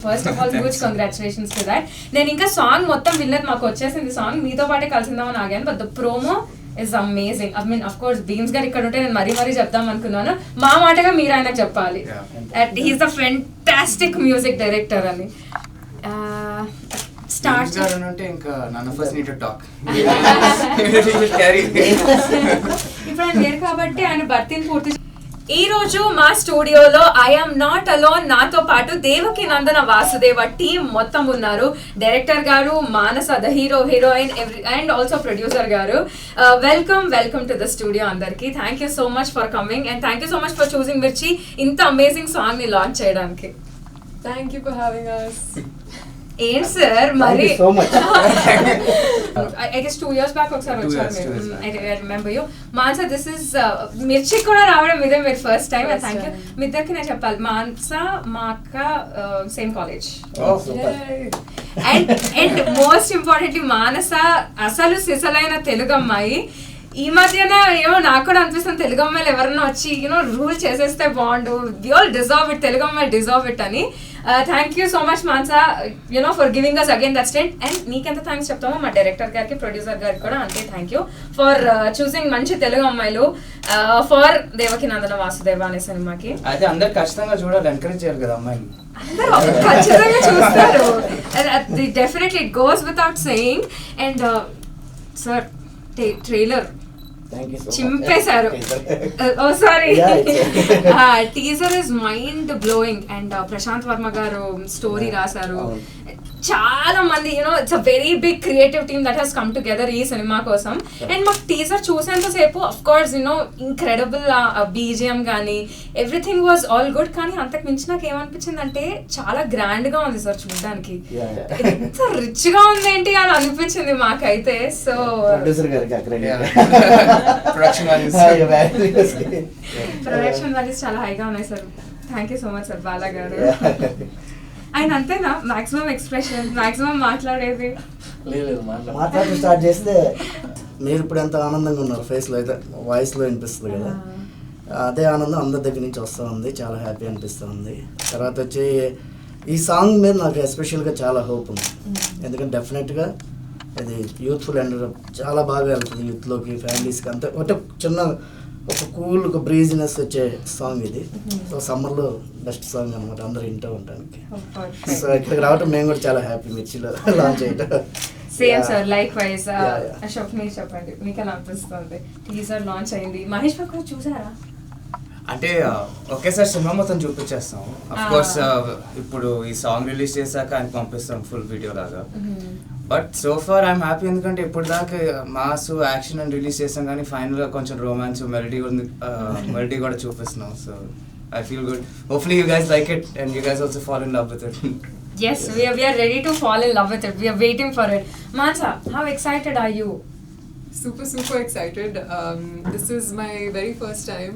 First of all huge congratulations to that. నేను ఇంకా song మొత్తం వినలేదు, మాకు వచ్చేసింది సాంగ్, మీతో పాటే కలిసిందామని ఆగాను. But the promo is amazing. I mean of course Bheems గారు ఇక్కడ ఉంటే నేను మరీ చెప్దాం అనుకున్నాను, మా మాటగా మీరు ఆయనకు చెప్పాలి. He is the fantastic music director అని. స్టార్ట్ అంటే ఇంకా none of us need to talk. ఇప్పుడు ఆయన లేరు కాబట్టి ఆయన భర్తీని పూర్తి. ఈ రోజు మా స్టూడియోలో ఐఎమ్ నాట్ అలోన్, నాతో పాటు దేవకి నందన వాసుదేవ టీమ్ మొత్తం ఉన్నారు. డైరెక్టర్ గారు, Manasa the heroine and also producer గారు. వెల్కమ్ టు ద స్టూడియో అందరికి. Thank you so much for coming and thank you so much for choosing Mirchi, ఇంత అమేజింగ్ సాంగ్ ని లాంచ్ చేయడానికి. Thank you for having us. ఏంటి sir మరి I guess 2 years back ఒకసారి వచ్చారు మీరు. I remember you. Mansa, this is Mirchi కూడా రావడం ఇదే మీరు ఫస్ట్ టైం. Thank you. మీ ఇద్దరికి నేను చెప్పాలి, మాన్సా మా అక్క same college. And most importantly Manasa అసలు సిసలైన తెలుగు అమ్మాయి. ఈ మధ్యన ఏమో నాకు కూడా అనిపిస్తుంది తెలుగు అమ్మాయిలు ఎవరన్నా వచ్చి రూల్ చేసేస్తే బాగుండు, we all deserve it, Telugu అమ్మాయిలు డిజర్వ్ ఇట్ అని. Thank you so much Mansa for giving us again that stint. And నీకెంత థ్యాంక్స్ చెప్తామో మా డైరెక్టర్ గారికి, ప్రొడ్యూసర్ గారికి కూడా అంతే థ్యాంక్ యూ ఫర్ చూసింగ్ మంచి తెలుగు అమ్మాయిలు ఫర్ దేవకి నందన వాసుదేవ అనే సినిమాకి. అయితే అందరు ఖచ్చితంగా చూడాలి, ఎంకరేజ్ చేయాలి కదా అమ్మాయిని. అందరూ ఖచ్చితంగా చూస్తారు, definitely it goes without saying. And sir trailer చింపేశారు. Oh sorry, teaser is mind blowing. And Prashanth Varma గారు స్టోరీ రాశారు. చాలా మంది it's a very big creative team that has come together ఈ సినిమా కోసం. అండ్ మాకు టీజర్ చూసేంతసేపు అఫ్ కోర్స్ ఇంక్రెడిబుల్ బీజిఎం కానీ ఎవ్రీథింగ్ వాజ్ ఆల్ గుడ్. కానీ అంతకు మించి నాకు ఏమనిపించింది అంటే చాలా గ్రాండ్ గా ఉంది సార్ చూడడానికి, ఎంత రిచ్ గా ఉంది ఏంటి అని అనిపించింది మాకైతే. సో ప్రొడక్షన్ వాల్యూస్ చాలా హైగా ఉన్నాయి sir. Thank you so much sir Bala గారు. ఆయన అంతేనా మాక్సిమం ఎక్స్ప్రెషన్, మాక్సిమం మాట్లాడేది? మాట్లాడి స్టార్ట్ చేస్తే మీరు ఇప్పుడు ఎంత ఆనందంగా ఉన్నారు, ఫేస్లో అయితే వాయిస్లో వినిపిస్తుంది కదా, అదే ఆనందం అందరి దగ్గర నుంచి వస్తూ ఉంది. చాలా హ్యాపీ అనిపిస్తూ ఉంది. తర్వాత వచ్చి ఈ సాంగ్ మీద నాకు ఎస్పెషల్గా చాలా హోప్ ఉంది. ఎందుకంటే డెఫినెట్గా ఇది యూత్ఫుల్ అండ్ చాలా బాగా వెళ్తుంది యూత్లోకి, ఫ్యామిలీస్కి. అంతే ఒకటే చిన్న ఒక కూల్ ఒక బ్రీజినెస్ వచ్చే సాంగ్ ఇది. సో సమ్మర్లో బెస్ట్ సాంగ్ అనమాట, అందరూ వింటూ ఉండడానికి. సో ఇక్కడికి రావటం మేము కూడా చాలా హ్యాపీ మిర్చిలో లాంచ్ చేయటం. Same sir, like wise. Ashok మీరు చెప్పండి, మీకు ఎలా అనిపిస్తుంది? టీజర్ లాంచ్ అయింది, మహేష్ బాబు కూడా చూసారా? అంటే ఒకేసారి సినిమా మొత్తం చూపించేస్తాం. అఫ్ కోర్స్ ఇప్పుడు ఈ సాంగ్ రిలీజ్ చేశాక ఆయన పంపిస్తాం ఫుల్ వీడియో లాగా. But so far I'm happy, ఎందుకంటే ఇప్పుడు దాకా మాస్ యాక్షన్ అని రిలీజ్ చేసాం కానీ ఫైనల్గా కొంచెం రొమాన్స్ మెలడీ కూడా చూపిస్తున్నాం. So I feel good. Hopefully you guys like it and you guys also fall in love with it. Yes, we are ready to fall in love with it. We are waiting for it. Mansa, how excited are you? Super excited. This is my very first time.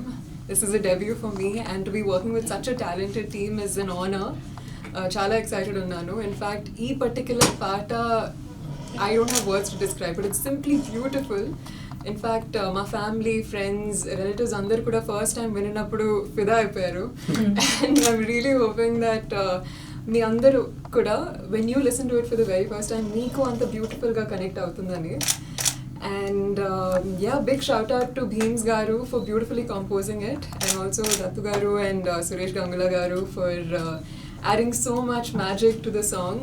This is a debut for me, and to be working with such a talented team is an honor. Chala excited unnanu. In fact, ee particular part I don't have words to describe, but it's simply beautiful. In fact, my family, friends, relatives అందరు కూడా first time విన్నప్పుడు ఫిదా అయిపోయారు. And I'm really hoping that మీ అందరూ కూడా when you listen to it for the very first time మీకు అంత బ్యూటిఫుల్గా కనెక్ట్ అవుతుందని. And big shout out to Bheems garu for beautifully composing it, and also Dattu garu and Suresh Gangula garu for adding so much magic to the song.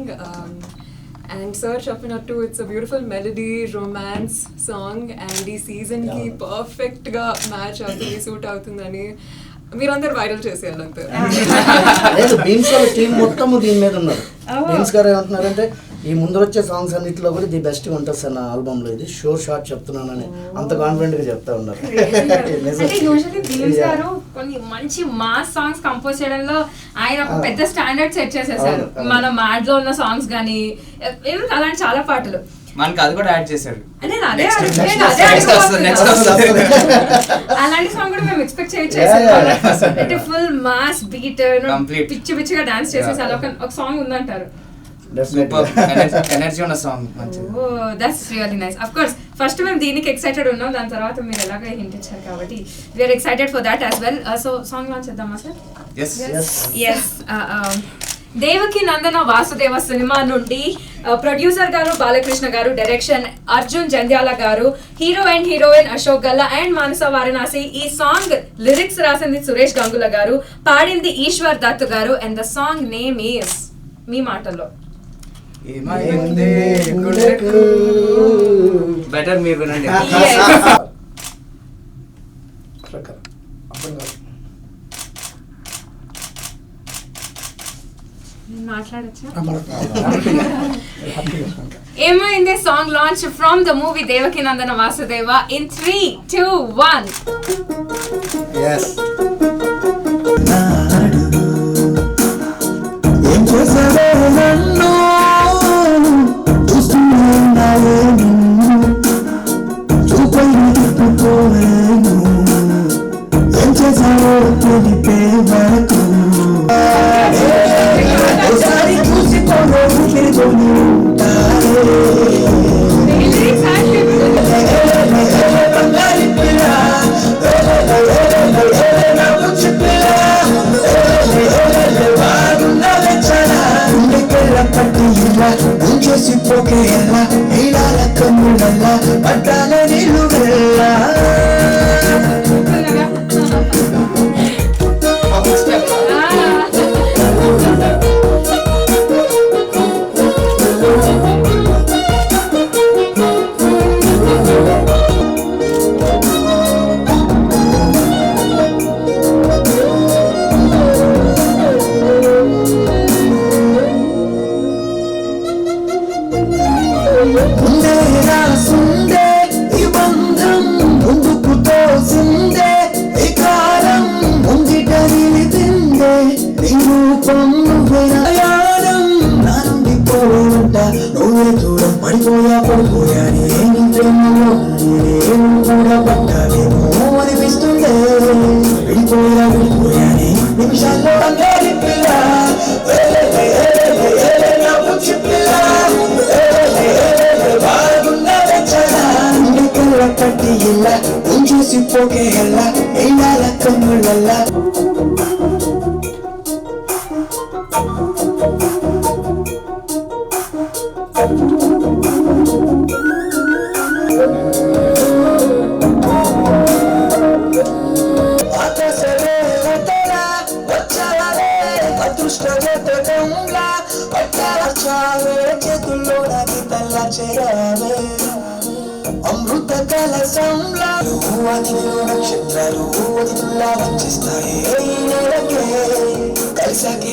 And sir చెప్పినట్టు it's a beautiful melody, romance song, and ఈ season కి perfect గా match అవుతుంది, suit అవుతుందని మీరందరూ viral చేసేయాలంతే. లేదు, beams వాళ్ళ team మొత్తం దీని మీద ఉన్నారు. బీమ్స్ గారు ఏమంటున్నారంటే ఈ ముందు వచ్చే సాంగ్స్ అన్నింటిలో కూడా ది బెస్ట్ ఉంటుంది సార్ నా ఆల్బమ్ లో, ఇది షోర్ షార్ట్ చెప్తున్నానని అంత కాన్ఫిడెంట్ గా చెప్తా ఉన్నారు. కొన్ని మంచి మాస్ సాంగ్స్ కంపోజ్ చేయడంలో ఆయన ఒక పెద్ద స్టాండర్డ్ సెట్ చేసేసారు. మన మ్యాడ్ లో ఉన్న సాంగ్స్ గానీ అలాంటి చాలా పాటలు మనకి అది కూడా యాడ్ చేశారు. అలాంటి సాంగ్ కూడా మేము ఎక్స్పెక్ట్ చేయొచ్చు. ఫుల్ మాస్ బీట్ పిచ్చి పిచ్చిగా డాన్స్ చేసేసి అలా ఒక సాంగ్ ఉందంటారు. ఎనర్జీ ఉన్న song. That's really nice. Of course first మేము దీనికి ఎక్సైటెడ్ ఉన్నాం, దాని తర్వాత మీరు ఎలాగ హింట్ ఇచ్చారు కాబట్టి we're excited for that as well. So song launch చేద్దామా సార్? Yes. దేవకి నందన వాసుదేవ సినిమా నుండి ప్రొడ్యూసర్ గారు బాలకృష్ణ గారు, డైరెక్షన్ అర్జున్ జంధ్యాల గారు, hero and heroine Ashok Galla and Manasa Varanasi. ఈ సాంగ్ లిరిక్స్ రాసింది సురేష్ గంగుల గారు, పాడింది ఈశ్వర్ దత్ గారు. And the song name is, మీ మాటల్లో బెటర్ మీరు వినండి. ఏమైంది song launch from the movie Devaki Nandana Vasudeva in 3, 2, 1. yes అమృత కలసంలా నక్షత్రాలు వదిలా వచ్చేస్తాయి కలిసాకి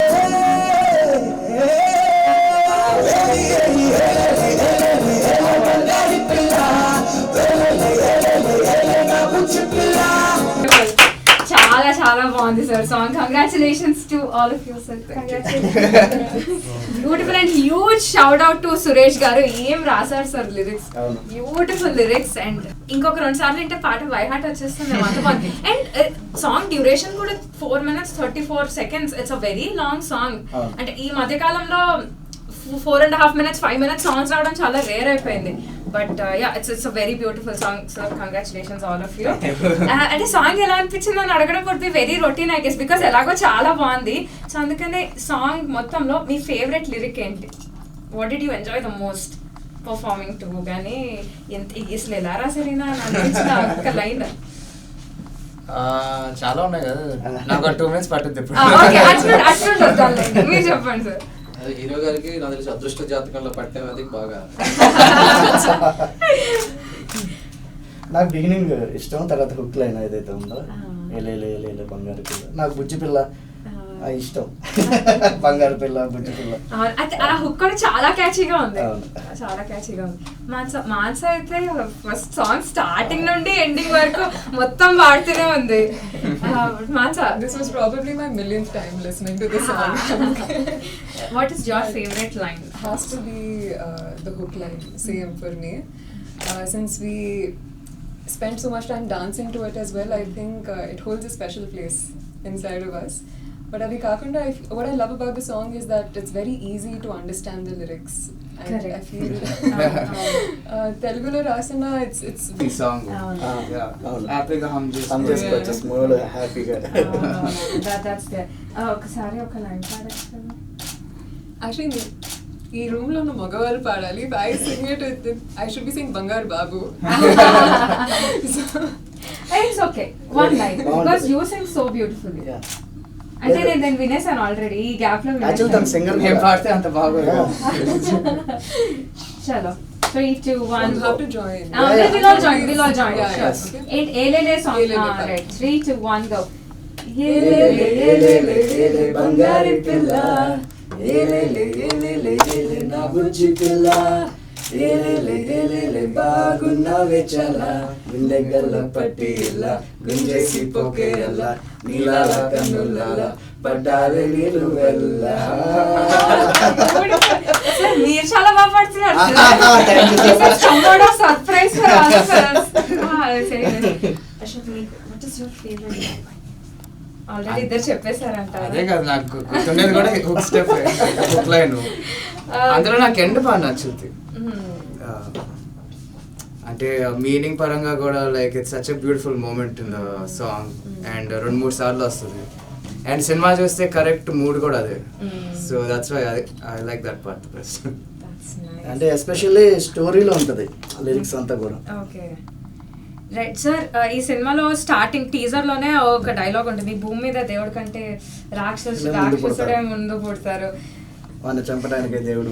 చాలా చాలా బాగుంది sir song. Congratulations to all of you sir. Beautiful and huge shout out to Suresh గారు. ఏం రాశారు sir lyrics, beautiful lyrics. And ఇంకొక 2 సార్లు అంటే పాట బై హార్ట్ వచ్చేస్తుంది అంత బాగుంది. అండ్ సాంగ్ డ్యూరేషన్ కూడా 4 minutes 34 seconds. It's a very long song. అంటే ఈ మధ్య కాలంలో 4.5 minutes 5 minutes సాంగ్స్ రావడం చాలా రేర్ అయిపోయింది. But yeah it's a very beautiful song sir. Congratulations all of you. అంటే సాంగ్ ఎలా అనిపించింది అని అడగడం కొద్ది very routine I guess, because ఎలాగో చాలా బాగుంది. సో అందుకనే సాంగ్ మొత్తంలో మీ ఫేవరెట్ లిరిక్ ఏంటి? What did you enjoy the most performing to? కానీ అసలు ఎలా రాసారినా అని అనిపించిన ఒక లైన్. చాలా ఉన్నాయి కదా, నాకు 2 minutes పట్టుద్ది ఇప్పుడు. మీరు చెప్పండి సార్. హీరో గారికి నాకు తెలిసి అదృష్ట జాతకంలో పట్టేది బాగా. నాకు బిగినింగ్ ఇష్టం, తర్వాత హుక్ లైన్ ఏదైతే ఉందో ఏలే బంగారు పిల్ల, నాకు బుజ్జి పిల్ల ఇష్టం. బంగారు పిల్ల బుజ్జి పిల్ల ఆ హుక్ కూడా చాలా క్యాచీగా ఉంది, చాలా క్యాచీగా ఉంది. మాన్స అయితే ఫస్ట్ సాంగ్ స్టార్టింగ్ నుండి ఎండింగ్ వరకు మొత్తం పాడుతూనే ఉంది. మాన్స, This was probably my millionth time listening to this song. What is your favorite line? Has to be the hook line, same for me. Since we spent so much time dancing to it as well, I think it holds a special place inside of us. But Avi Kakunda, what I love about the song is that it's very easy to understand the lyrics. And I feel Telugulo rasana, it's ఈ song హ్యాపీగా హమ్ చేసుకోవచ్చు, small హ్యాపీగా. That's there. ఒకసారి ఒక line పాడచ్చు. Actually, ఈ room లో ఉన్న మగవాళ్ళు పాడాలి. I sing it with I should be saying Bangar Babu. It's okay. One line. Because you sing so beautifully. అంటే నేను వినేసాను ఆల్రెడీ ఈ గ్యాప్ లో యాక్చువల్ తన సింగర్ ఏం పాడితే అంత బాగోదు. చలో 3, 2, 1 You have to join. We'll all join. Yeah, Sure. yes. Okay. And Elele song. Elele. Right. 3, 2, 1 go. ఏలే బంగారి పిల్ల ఏలే నా బుజ్జి పిల్ల ఏలే బాగున్నావే చాలా గుండె గల్ల పట్టి ఇలా గుంజేసి పోకేల నీలాల కన్నుల పడ్డారే నీళ్ళు వెళ్ళ. మీరు చాలా బాగా పాడుతున్నారు. Surprise what is your favourite? Already ఇద్దరు చెప్పేశారంట. అదే కదా నాకు గుర్తుండేది కూడా హుక్ స్టెప్, హుక్ లైన్. అందులో నాకు ఎండ్ బాగా నచ్చుద్ది. అంటే మీనింగ్ పరంగా కూడా like it's such a beautiful moment in the song. And 2-3 సార్లు వస్తుంది. అండ్ సినిమా చూస్తే కరెక్ట్ మూడ్ కూడా అదే. So that's why I like that part best. అంటే ఎస్పెషల్లీ స్టోరీలో ఉంటుంది లిరిక్స్ అంతా కూడా. Okay right sir. ఈ సినిమాలో స్టార్టింగ్ టీజర్ లోనే ఒక డైలాగ్ ఉంటుంది, భూమి మీద దేవుడి కంటే రాక్షసుడే ముందు పుడతారు. వాడిని చంపడానికి దేవుడు.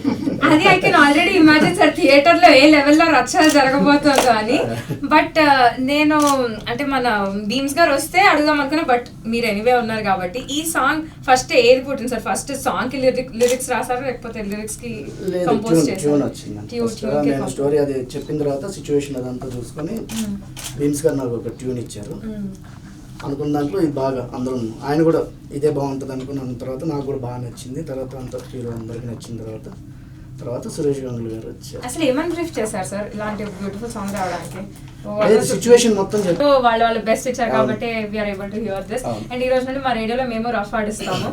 అది I can already imagine sir theatre లో ఏ లెవెల్లో రచ్చలు జరగబోతుందో అని. బట్ నేను అంటే మన భీమ్స్ గారు వస్తే అడుగుదాం అనుకున్నా, బట్ మీరు ఎనీవే ఉన్నారు కాబట్టి ఈ సాంగ్ ఫస్ట్ ఏది పుట్టింది సార్? ఫస్ట్ సాంగ్ కి లిరిక్స్ రాసారా లేకపోతే లిరిక్స్ కి కంపోజ్ ట్యూన్ చేశారా? వచ్చింది. నేను స్టోరీ అది చెప్పిన తర్వాత సిచ్యువేషన్ అదంతా చూసుకొని భీమ్స్ గారు నాకు ఒక ట్యూన్ ఇచ్చారు. అనుకున్న దాంట్లో ఇది బాగా అందరం ఆయన కూడా ఇదే బాగుంటుంది అనుకున్న తర్వాత నాకు కూడా బాగా నచ్చింది. తర్వాత అంత హీరో అందరికి నచ్చిన తర్వాత సురేష్ గంగులు గారు వచ్చారు. అసలు ఏమని బ్రీఫ్ చేశారు సార్ ఇలాంటి బ్యూటిఫుల్ సాంగ్ రావడానికి? సిచ్యువేషన్ మొత్తం వాళ్ళు బెస్ట్ ఇచ్చారు కాబట్టి we're able to hear this. And ఈ రోజు నుండి మా రేడియోలో మేము రఫ్ ఆడిస్తాము.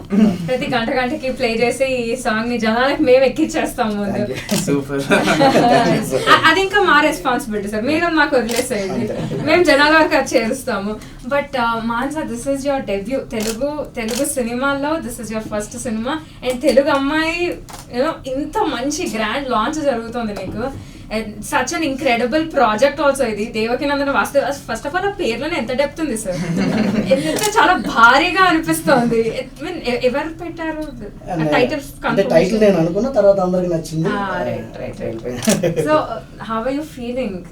ప్రతి గంటకి ప్లే చేసి ఈ సాంగ్ ని జనాలకు మేము ఎక్కిచ్చేస్తాము ముందు. సూపర్. అది ఇంకా మా రెస్పాన్సిబిలిటీ సార్, మీరు మాకు వదిలేసేయండి, మేము జనాల వరకు అది చేరుస్తాము. But Mansa, this is your debut Telugu సినిమాల్లో. దిస్ ఇస్ యువర్ ఫస్ట్ సినిమా. అండ్ తెలుగు అమ్మాయి యూనో ఇంత మంచి గ్రాండ్ లాంచ్ జరుగుతుంది మీకు. Such an incredible project also ఇది. దేవకినందన వాస్తవ ఫస్ట్ ఆఫ్ ఆల్ ఆ పేర్లోనే ఎంత డెప్త్ ఉంది సార్, ఎంత చాలా భారీగా అనిపిస్తుంది. ఎవరు పెట్టారు టైటిల్? టైటిల్ నేను అనుకున్న తర్వాత అందరికి నచ్చింది. So how are you feeling?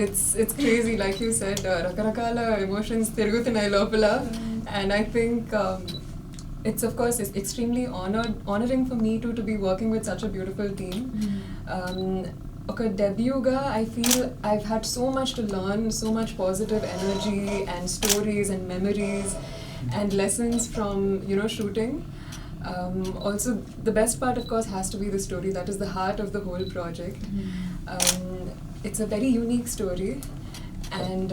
It's crazy, like you said, రకరకాల emotions తిరుగుతున్నాయి లోపల. And I think it's of course it's extremely honoring for me to be working with such a beautiful team. ఒక డెబ్యూగా I feel I've had so much to learn, so much positive energy and stories and memories and lessons from shooting. Also the best part of course has to be the story. That is the heart of the whole project. It's a very unique story. And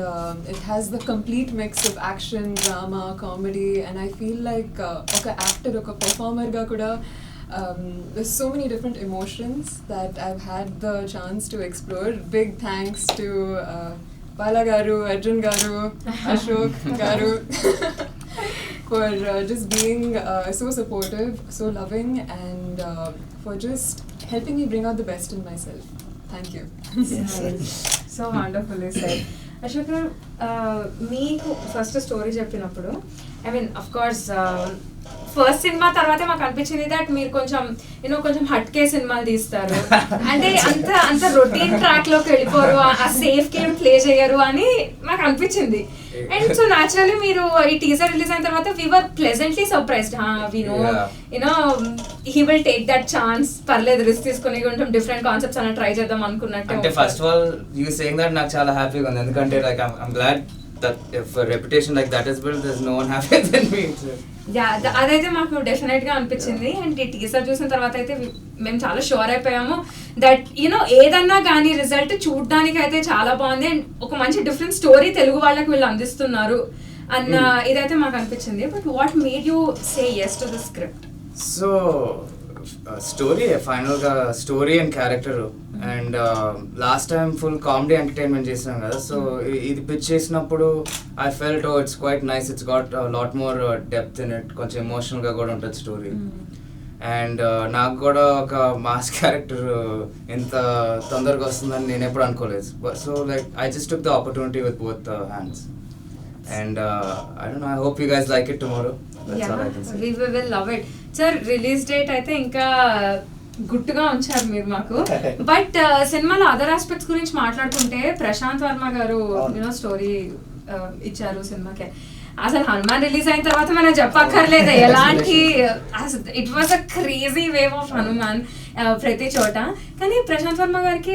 it has the complete mix of action, drama, comedy, and I feel like oka actor, oka performer ga kuda there's so many different emotions that I've had the chance to explore. Big thanks to Bala garu, Arjun garu, Ashok garu for just being so supportive, so loving, and for just helping me bring out the best in myself. Thank you. So wonderful sir. Ashok garu, మీకు first story చెప్పినప్పుడు I mean of course first cinema తర్వాతే మాకు అనిపించింది that మీరు కొంచెం హట్కే సినిమాలు తీస్తారు, అంటే అంత రొటీన్ ట్రాక్ లోకి వెళ్ళిపోరు, ఆ సేఫ్ గేమ్ ప్లే చేయరు అని మాకు అనిపించింది. అండ్ సో న్యాచురల్లీ మీరు ఈ టీజర్ రిలీజ్ అయిన తర్వాత we were pleasantly surprised. We know he will take that chance, పర్లేదు రిస్క్ తీసుకుని కొంచెం డిఫరెంట్ కాన్సెప్ట్స్ అలా ట్రై చేద్దాం అనుకున్నట్టు. అంటే first of all you saying that నాకు చాలా హ్యాపీగా ఉంది, ఎందుకంటే like I'm glad that if a reputation like that is built, there's no one happier than me. అదైతే మాకు డెఫినెట్ గా అనిపించింది. అండ్ ఈ టీజర్ చూసిన తర్వాత అయితే మేము చాలా షూర్ అయిపోయాము దట్ ఏదన్నా కానీ రిజల్ట్ చూడడానికి అయితే చాలా బాగుంది అండ్ ఒక మంచి డిఫరెంట్ స్టోరీ తెలుగు వాళ్ళకి వీళ్ళు అందిస్తున్నారు అన్న ఇదైతే మాకు అనిపించింది. But what made you say yes to the script? So story ఫైనల్గా story and character. And last time full comedy entertainment చేసినాం కదా, సో ఇది పిచ్ చేసినప్పుడు I felt it's quite nice, it's got lot more depth in it, కొంచెం ఎమోషనల్గా కూడా ఉంటుంది story. And నాకు కూడా ఒక మాస్ క్యారెక్టర్ ఎంత తొందరగా వస్తుందని నేను ఎప్పుడు అనుకోలేదు. So like I just took the opportunity with both hands and I don't know, I hope you guys like it tomorrow. That's all I can say. We will love it. Sir release date అయితే ఇంకా గుట్టుగా ఉంచారు మీరు మాకు. But సినిమాలో other aspects గురించి మాట్లాడుకుంటే ప్రశాంత్ వర్మ గారు యూనో స్టోరీ ఇచ్చారు సినిమాకి. అసలు హనుమాన్ రిలీజ్ అయిన తర్వాత మనం చెప్పక్కర్లేదు ఎలాంటి, it was a crazy wave of Hanuman ప్రతి చోట. కానీ ప్రశాంత్ వర్మ గారికి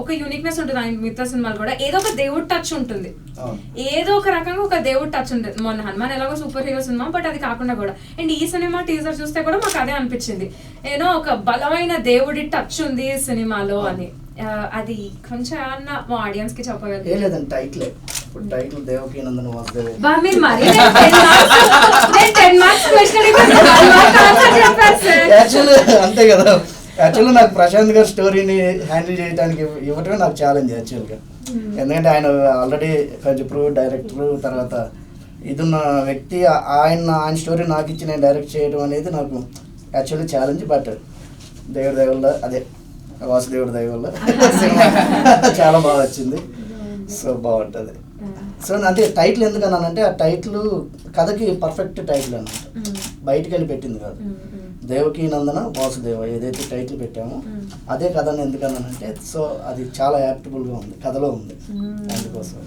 ఒక యూనిక్నెస్ ఉంటుంది ఆయన మిగతా సినిమాలు కూడా. ఏదో ఒక దేవుడు టచ్ ఉంటుంది, ఏదో ఒక రకంగా ఒక దేవుడు టచ్ ఉంటుంది. మొన్న హనుమాన్ ఎలాగో సూపర్ హీరో సినిమా, బట్ అది కాకుండా కూడా అండ్ ఈ సినిమా టీజర్ చూస్తే కూడా మాకు అదే అనిపించింది, ఏదో ఒక బలమైన దేవుడి టచ్ ఉంది ఈ సినిమాలో అని. అది కొంచెం ఏమన్నా మా ఆడియన్స్ కి చెప్పగలరు? లేదండి, టైటిల్ ఇప్పుడు టైటిల్ దేవకీ నందన వాసుదేవ. మీరు మరి 10 marks question యాక్చువల్లీ అంతే కదా. యాక్చువల్లీ నాకు ప్రశాంత్ గారి స్టోరీని హ్యాండిల్ చేయడానికి ఇవ్వటమే నాకు ఛాలెంజ్ యాక్చువల్గా. ఎందుకంటే ఆయన ఆల్రెడీ కొంచెం ప్రూవ్ డైరెక్టర్, తర్వాత ఇదున్న వ్యక్తి, ఆయన స్టోరీ నాకు ఇచ్చి నేను డైరెక్ట్ చేయడం అనేది నాకు యాక్చువల్లీ ఛాలెంజ్. బట్ దేవుడి దయ వల్ల, అదే వాసుదేవుడి దయ వల్ల సినిమా చాలా బాగా వచ్చింది. సో బాగుంటుంది. సో అంటే టైటిల్ ఎందుకన్నానంటే ఆ టైటిల్ కథకి పర్ఫెక్ట్ టైటిల్ అన్నమాట, బయటికి వెళ్ళి పెట్టింది కాదు. దేవకీ నందన వాసుదేవ ఏదైతే టైటిల్ పెట్టామో అదే కథను ఎందుకన్నానంటే సో అది చాలా యాప్టబుల్గా ఉంది, కథలో ఉంది, అందుకోసం.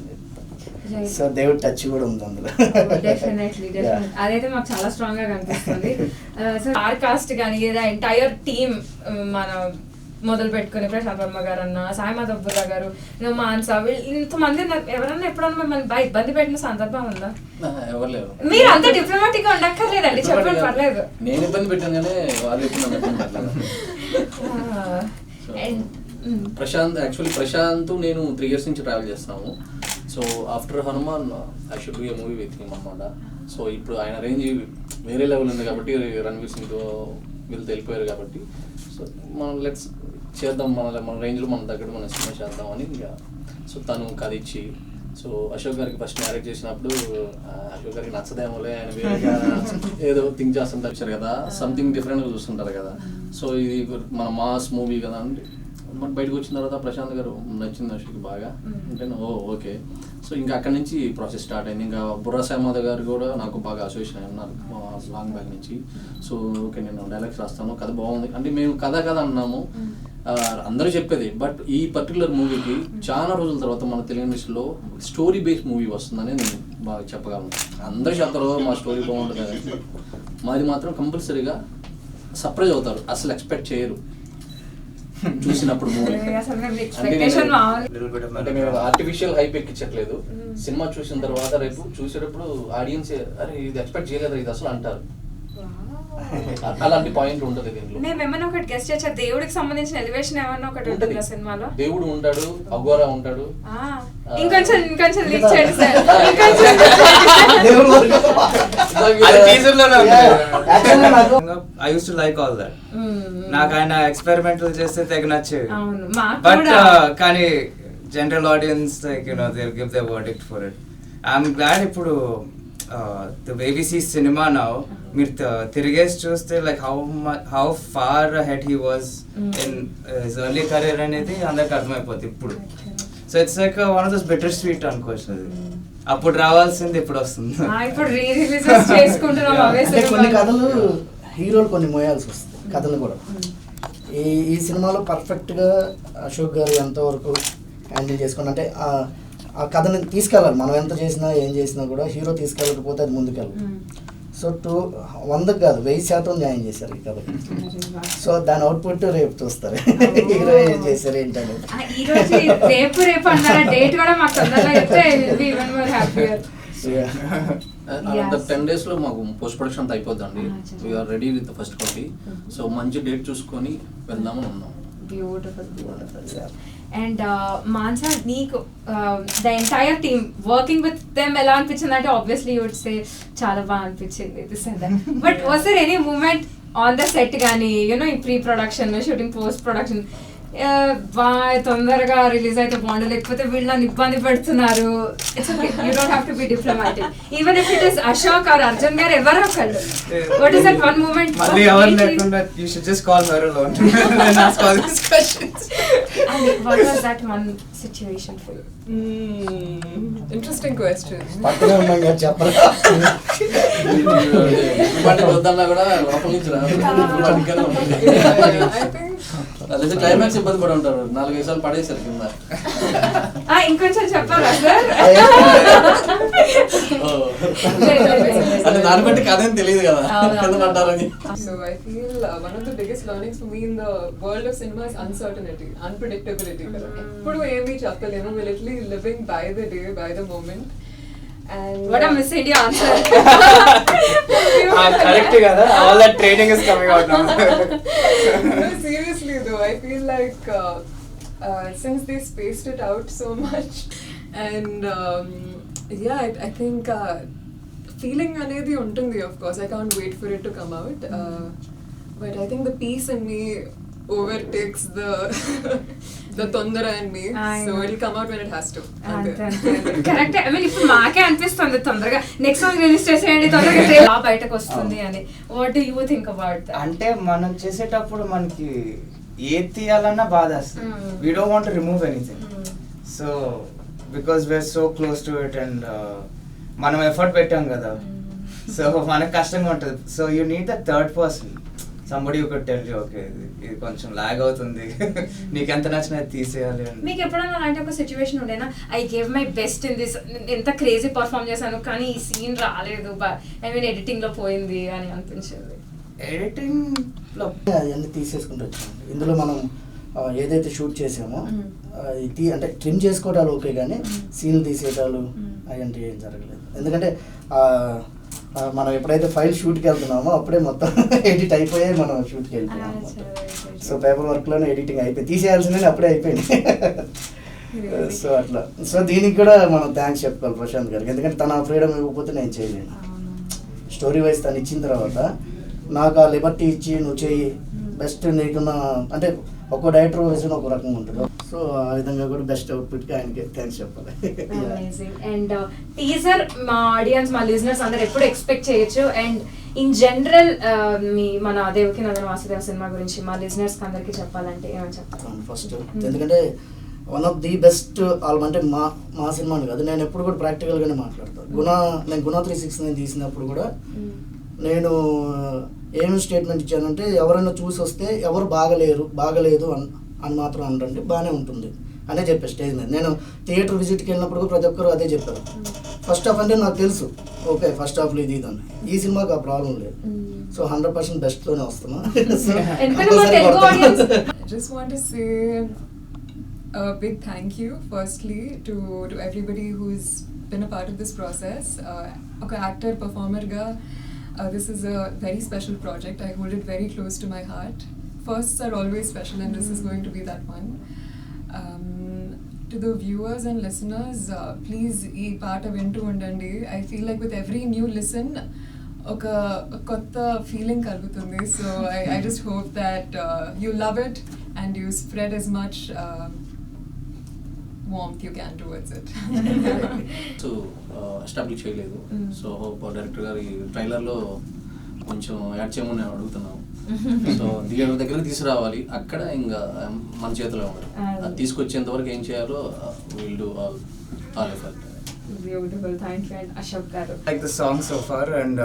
సో దేవుడి టచ్ కూడా ఉంది అందులో. డెఫినెట్లీ అదైతే మాకు చాలా స్ట్రాంగ్ గా కనిపిస్తుంది. సో ఆర్ కాస్ట్ కానీ లేదా ఎంటైర్ టీమ్ మన మొదలు పెట్టుకుని ప్రశాంత్ వర్మ గారు అన్న, సాయి మాధవ్ బుర్రా గారు, మాన్స, ఇంతమంది ఎవరన్నా ఎప్పుడన్నా మిమ్మల్ని ఇబ్బంది పెట్టిన సందర్భం ఉందా? ఎవరు లేరు. మీరు అంత డిప్లొమాటిక్ గా ఉండక్కర్లేదండి, చెప్పండి పర్లేదు. నేను ఇబ్బంది పెట్టాను కానీ వాళ్ళు ఇబ్బంది. ప్రశాంత్ యాక్చువల్లీ ప్రశాంత్ నేను 3 years నుంచి ట్రావెల్ చేస్తున్నాము. So after Hanuman I should be A movie with him అన్నమాట. సో ఇప్పుడు ఆయన రేంజ్ వేరే లెవెల్ ఉంది కాబట్టి రణ్వీర్ సింగ్తో వీళ్ళు తెలిపోయారు కాబట్టి సో మనం లెట్స్ చేద్దాం, మన రేంజ్లో మన దగ్గర మన సినిమా చేద్దాం అని ఇంకా. సో తను కథ ఇచ్చి సో అశోక్ గారికి ఫస్ట్ మ్యారేజ్ చేసినప్పుడు అశోక్ గారికి నచ్చదేమోలే, ఆయన వేరేగా ఏదో థింక్ చేస్తుంటారు కదా, సంథింగ్ డిఫరెంట్గా చూస్తుంటారు కదా. సో ఇది మన మాస్ మూవీ కదా అంటే మన బయటకు వచ్చిన తర్వాత ప్రశాంత్ గారు నచ్చింది అశోక్ బాగా అంటే ఓకే. సో ఇంకా అక్కడి నుంచి ప్రాసెస్ స్టార్ట్ అయింది. ఇంకా బుర్రా సాయిమాధ గారు కూడా నాకు బాగా అసోసియేషన్ అయి ఉన్నారు లాంగ్ బ్యాక్ నుంచి. సో ఓకే నేను డైలాగ్స్ రాస్తాను, కథ బాగుంది అంటే మేము కథ అన్నాము అందరూ చెప్పేది. బట్ ఈ పర్టికులర్ మూవీకి చాలా రోజుల తర్వాత మన తెలుగు ఇండస్ట్రీలో స్టోరీ బేస్డ్ మూవీ వస్తుందని నేను బాగా చెప్పగలను. అందరూ చెప్తారు మా స్టోరీ బాగుంటుంది అని, బట్ మాది మాత్రం కంపల్సరీగా సర్ప్రైజ్ అవుతారు, అసలు ఎక్స్పెక్ట్ చేయరు చూసినప్పుడు మూవీ. అంటే మేము ఆర్టిఫిషియల్ హైప్ ఎక్కించట్లేదు, సినిమా చూసిన తర్వాత రేపు చూసేటప్పుడు ఆడియన్స్ అరే ఇది ఎక్స్పెక్ట్ చేయలేదు ఇది అసలు అంటారు. అలాంటి పాయింట్ ఉంటుంది దీంట్లో. మేమేమన్నా ఒకటి గెస్ట్ చేయొచ్చా? దేవుడికి సంబంధించిన ఎలివేషన్ ఏమన్నా ఒకటి ఉంటుంది ఆ సినిమాలో? దేవుడు ఉంటాడు, అఘోరా ఉంటాడు. ఇంకొంచెం లీక్ చేయండి sir. I use to like all that. నాకు ఆయన ఎక్స్పెరిమెంటల్ చేస్తే తెగ నచ్చేవి. బట్ కానీ general audience like you know they will give the verdict for it. I'm glad ఇప్పుడు the way we see cinema now, మీరు తిరిగేసి చూస్తే like how far ahead he was in his early career అనేది అందరికి అర్థమైపోతుంది ఇప్పుడు. So it's like one of those better sweet అనుకోవచ్చు. అది అప్పుడు రావాల్సింది ఇప్పుడు వస్తుంది. ఇప్పుడు రీ రిలీజెస్ చేసుకుంటున్నాం. అంటే కొన్ని కథలు హీరోలు కొన్ని మోయాల్సి వస్తుంది కథలు కూడా. ఈ సినిమాలో పర్ఫెక్ట్గా అశోక్ గారు ఎంతవరకు హ్యాండిల్ చేసుకుని అంటే ఆ కథని తీసుకెళ్ళాలి. మనం ఎంత చేసినా ఏం చేసినా కూడా హీరో తీసుకెళ్ళకపోతే అది ముందుకెళ్ళాలి. సో 100 కాదు 1000% న్యాయం చేశారు ఈ కథకి. సో దాని అవుట్పుట్ రేపు చూస్తారు హీరో ఏం చేశారు ఏంటంటే. రేపు అన్నారా డేట్ కూడా మాకు తొందరగా చెప్తే ఈవెన్ మోర్ హ్యాపీయర్. 10 days లో మాకు పోస్ట్ ప్రొడక్షన్ అంతా అయిపోద్దండి. We're ready with the first copy. So మంచి డేట్ చూసుకొని వెళ్దామని ఉన్నాం. బ్యూటిఫుల్. అండ్ మాన్సా నీకు the entire team working with them ఎలా అనిపించింది అంటే ఆబ్వియస్లీ యూ వుడ్ సే చాలా బాగా అనిపించింది this and that. But was there any moment on the set కానీ యూనో ఈ pre production shooting post production తొందరగా రిలీజ్ అయితే బాగుండు, లేకపోతే వీళ్ళని ఇబ్బంది పెడుతున్నారు. It's okay, you don't have to be diplomatic. Even if it is Ashok or Arjun గారు ఎవరో ఒకళ్ళు. What is that one moment? మళ్ళీ ఎవరు లేకుండా you should just call her alone and ask all these questions. And what was that one situation for you? Interesting question. పక్కనే ఉన్నాం కదా చెప్పరా. ఇప్పటికి వద్దన్నా కూడా లోపల నుంచి రాదు. I think అదైతే క్లైమాక్స్ ఇబ్బంది పడి ఉంటారు, 4-5 సార్లు పడేసారు కింద. ఇంకొంచెం చెప్పాలా సార్? అంటే దాన్ని బట్టి కథ ఏం తెలియదు కదా కింద పడ్డారని. so. I feel one of the biggest learnings for me in the world of cinema is uncertainty, unpredictability. Eppudu emi cheppalemu, we're literally living by the day, by the moment. And What a Miss India answer. Correct kada, all that training is coming out now. No, seriously though, I feel like since they spaced it out so much, and yeah, I think feeling anedi untundi, of course. I can't wait for it to come out, but I think the peace in me overtakes the tondara in me. So it'll come out when it has to. Correct. I mean ఇప్పుడు మాకే అనిపిస్తుంది తొందరగా next song release చేసేయండి, తొందరగా trailer బయటకు వస్తుంది అని. What do you think about that? అంటే మనం చేసేటప్పుడు మనకి ఏది తీయాలన్నా బాధ వస్తుంది. We don't want to remove anything. So because we're so close to it and మనం ఎఫర్ట్ పెట్టాం కదా, సో మనకు కష్టంగా ఉంటుంది. So you need the third person, somebody who could tell you, okay, ఇది కొంచెం లాగ్ అవుతుంది, నీకు ఎంత నచ్చినది తీసేయాలి అని. మీకు ఎప్పుడైనా అలాంటి ఒక సిచ్యువేషన్ ఉండేనా? I gave my best in this, ఎంత క్రేజీ పర్ఫామ్ చేశాను కానీ ఈ సీన్ రాలేదు, ఐ మీన్ ఎడిటింగ్ లో పోయింది అని అనిపించింది? ఎడిటింగ్ లో అవన్నీ తీసేసుకుంటూ వచ్చాము. ఇందులో మనం ఏదైతే షూట్ చేసామో ఇది అంటే ట్రిమ్ చేసుకోవటాలు ఓకే, కానీ సీన్లు తీసేయటాలు అవంటే ఏం జరగలేదు. ఎందుకంటే మనం ఎప్పుడైతే ఫైల్ షూట్కి వెళ్తున్నామో అప్పుడే మొత్తం ఎడిట్ అయిపోయాయి, మనం షూట్కి వెళ్ళిపోయాం. సో పేపర్ వర్క్లోనే ఎడిటింగ్ అయిపోయి, తీసేయాల్సిందని అప్పుడే అయిపోయింది. సో అట్లా. సో దీనికి కూడా మనం థ్యాంక్స్ చెప్పుకోవాలి ప్రశాంత్ గారికి, ఎందుకంటే తన ఫ్రీడమ్ ఇవ్వకపోతే నేను చేయలేను. స్టోరీ వైజ్ తను ఇచ్చిన తర్వాత నాకు ఆ లిబర్టీ ఇచ్చి నువ్వు చెయ్యి బెస్ట్ నీకున్న, అంటే ఒక్కో డైరెక్టర్ వేసిన ఒక రకంగా ఉంటుంది. సో ఆ విధంగా కూడా బెస్ట్ అవుట్పుట్కి ఆయనకి థ్యాంక్స్ చెప్పాలి. అండ్ టీజర్ మా ఆడియన్స్, మా లిజనర్స్ అందరు ఎప్పుడు ఎక్స్పెక్ట్ చేయొచ్చు? అండ్ ఇన్ జనరల్ మన దేవకి నందన వాసుదేవ సినిమా గురించి మా లిజనర్స్ అందరికి చెప్పాలంటే ఏమని చెప్తాను? ఫస్ట్ ఎందుకంటే one of the best album, అంటే మా సినిమాని కాదు, నేను ఎప్పుడు కూడా ప్రాక్టికల్గానే మాట్లాడతాను. నేను గుణ 369 తీసినప్పుడు కూడా నేను ఏమి స్టేట్మెంట్ ఇచ్చానంటే, ఎవరైనా చూసి వస్తే ఎవరు బాగలేదు అని మాత్రం అనరండి, బాగానే ఉంటుంది అనే చెప్పాను స్టేజ్ మీద. నేను థియేటర్ విజిట్కి వెళ్ళినప్పుడు కూడా ప్రతి ఒక్కరు అదే చెప్పారు. ఫస్ట్ హాఫ్ అంటే నాకు తెలుసు, ఓకే ఫస్ట్ హాఫ్లో ఇది అని. ఈ సినిమాకి ఆ ప్రాబ్లం లేదు. సో 100% బెస్ట్లోనే వస్తున్నా. I just want to say a big thank you firstly to everybody who's been a part of this process. Okay, actor, performer ga, this is a very special project. I hold it very close to my heart. Firsts are always special, and this is going to be that one. To the viewers and listeners, please ee paata vintu undandi. I feel like with every new listen oka kotta feeling kalugutundi. So I just hope that you love it and you spread as much warmth you can towards it. So establish చేయలేదు. So hope director గారి ట్రైలర్లో కొంచెం add చేయమని అడుగుతున్నాము. So theatre దగ్గర తీసుకురావాలి, అక్కడ ఇంకా మన చేతిలో ఉండదు. అది తీసుకొచ్చేంత వరకు ఏం చేయాలో will do all effort. Beautiful, thank you. And Ashok గారు, like the song so far, and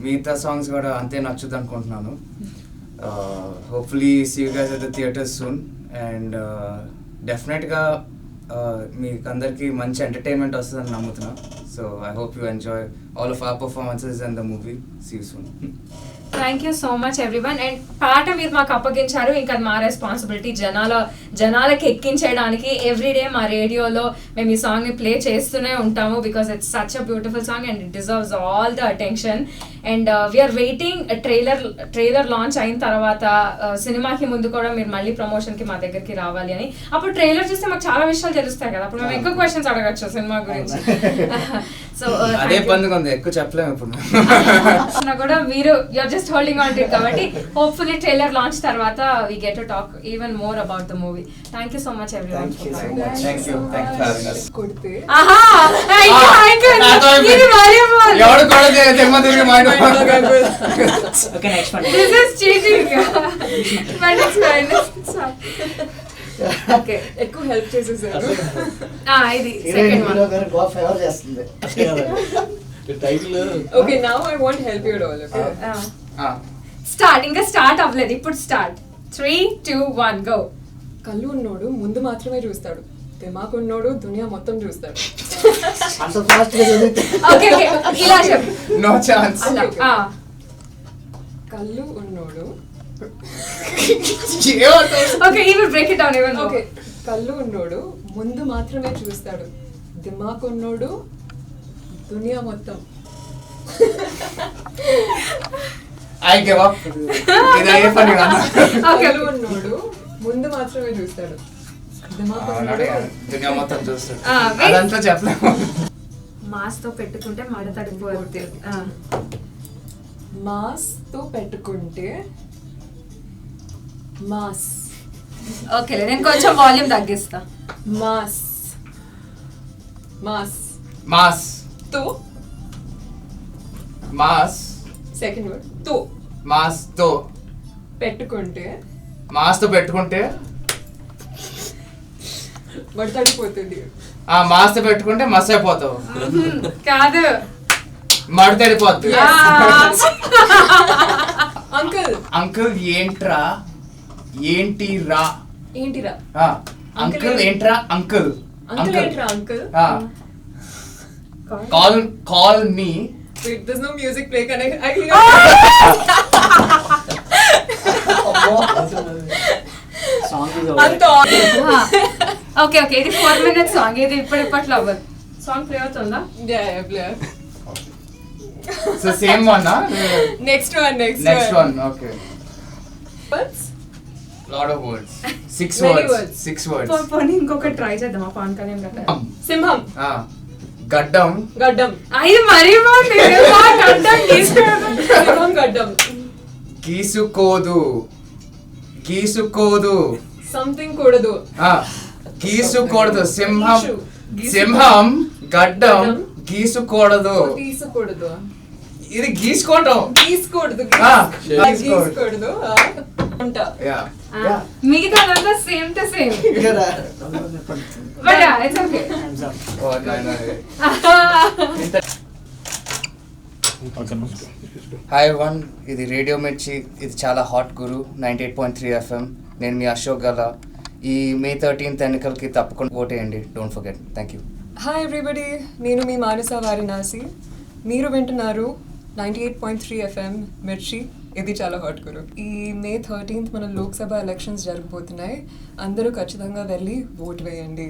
మిగతా సాంగ్స్ కూడా అంతే నచ్చుద్ది అనుకుంటున్నాను. Hopefully see you guys at the theatres soon. And డెఫినెట్గా మీకు అందరికీ మంచి ఎంటర్టైన్మెంట్ వస్తుందని నమ్ముతున్నాను. So I hope you enjoy all of our performances and the movie. See you soon. Thank you so much everyone. And పాట మీరు మాకు అప్పగించారు, ఇంకా మా రెస్పాన్సిబిలిటీ జనాలకి ఎక్కించడానికి. ఎవ్రీడే మా రేడియోలో మేము ఈ సాంగ్ని ప్లే చేస్తూనే ఉంటాము, because it's such a beautiful song and it deserves all the attention. And we're waiting trailer launch అయిన తర్వాత సినిమాకి ముందు కూడా మీరు మళ్ళీ ప్రమోషన్ కి మా దగ్గరికి రావాలి అని. అప్పుడు ట్రైలర్ చూస్తే మాకు చాలా విషయాలు తెలుస్తాయి కదా, అప్పుడు మేము ఎక్కువ క్వశ్చన్స్ అడగచ్చు సినిమా గురించి. సో అదే పండుగ ఉంది, ఎక్కువ చెప్పలేము ఇప్పుడు కూడా మీరు you're just holding on to it కాబట్టి హోప్ఫుల్లీ ట్రైలర్ లాంచ్ తర్వాత we get to talk even more about the movie. Thank you so much everyone. Thank you for having us. కొడితే ఎవడు కూడా జన్మ తిరిగి mind okay next one This is cheating. But it's fine. It's fine. Okay. ఎక్కువ help చేసేసారు. ఇది second one. బాగా favour చేస్తుంది. Title okay now I want help you all. Okay start. ఇంకా స్టార్ట్ అవ్వలేదు, ఇప్పుడు స్టార్ట్. 3, 2, 1 గో. కళ్ళు ఉన్నోడు ముందు మాత్రమే చూస్తాడు, దిమాకు ఉన్నోడు దునియా మొత్తం చూస్తాడు. అంత ఫాస్ట్ గా చదివితే ఓకే ఓకే ఇలా చెప్పు. No chance. అలా కళ్ళు ఉన్నోడు okay you break it down even. Okay కళ్ళు ఉన్నోడు ముందు మాత్రమే చూస్తాడు, దిమాకు ఉన్నోడు దునియా మొత్తం. I give up. ఇది అయ్యే పని కాదు. కళ్ళు ఉన్నోడు ముందు మాత్రమే చూస్తాడు, దిమాకు ఉన్నోడు దునియా మొత్తం చూస్తాడు. wait. అదంతా చెప్పలేము. మాస్ తో పెట్టుకుంటే మడతడిపోద్ది. మాస్ తో పెట్టుకుంటే మాస్. ఓకేలే నేను కొంచెం వాల్యూమ్ తగ్గిస్తా. మాస్ మాస్ మాస్ తో మాస్ సెకండ్ వర్డ్ తో మాస్ తో పెట్టుకుంటే మాస్ తో పెట్టుకుంటే మడతడిపోతుంది. ఆ మాస్ తో పెట్టుకుంటే మస్ అయిపోతావు. కాదు మడతడిపోద్ది. అంకుల్ అంకుల్ ఏంట్రా ఏంటి రా. ఏంటిరా అంకుల్ ఏంట్రా అంకుల్. అంకుల్ ఏంట్రా uncle. Call me. Wait, there's no music play. Can I hear? Song ఇది అంత ఓకే ఓకే ఇది 4 minutes సాంగ్. ఇది ఇప్పట్లో అవ్వదు. సాంగ్ ప్లే అవుతుందా? yeah play. So same one. Next one. Next one. Okay Words? Lot of words. 6 Many words. words. 6 words. పోనీ ఇంకొక try చేద్దామా పవన్ కళ్యాణ్ గట్ట. సింహం. గడ్డం. గడ్డం. ఇది మరీ బాగుంది. గడ్డం గీసుకోదు. సింహం గడ్డం. గీసుకోదు. గీసుకోదు. సంథింగ్ కూడదు. గీసుకోకూడదు. సింహం. గీసు. సింహం గడ్డం గీసుకోకూడదు. తీసుకోకూడదు. ఇది గీసుకోవటం. గీసుకోకూడదు. గీసుకోకూడదు. ఉంటా. మిగతాదంతా same to same. But it's okay. Hi one, ఇది రేడియో మిర్చి. ఇది చాలా హాట్ గురు 98.3 FM. నేను మీ అశోక్ గల. ఈ May 13th ఎన్నికలకి తప్పకుండా ఓటేయండి. Don't forget. Thank you. Hi everybody, నేను మీ మానస వారణాసి. మీరు వింటున్నారు 98.3 FM మిర్చి. ఇది చాలా హాట్ గురు. ఈ May 13th మన లోక్సభ ఎలక్షన్స్ జరగబోతున్నాయి. అందరూ ఖచ్చితంగా వెళ్ళి ఓట్ వేయండి.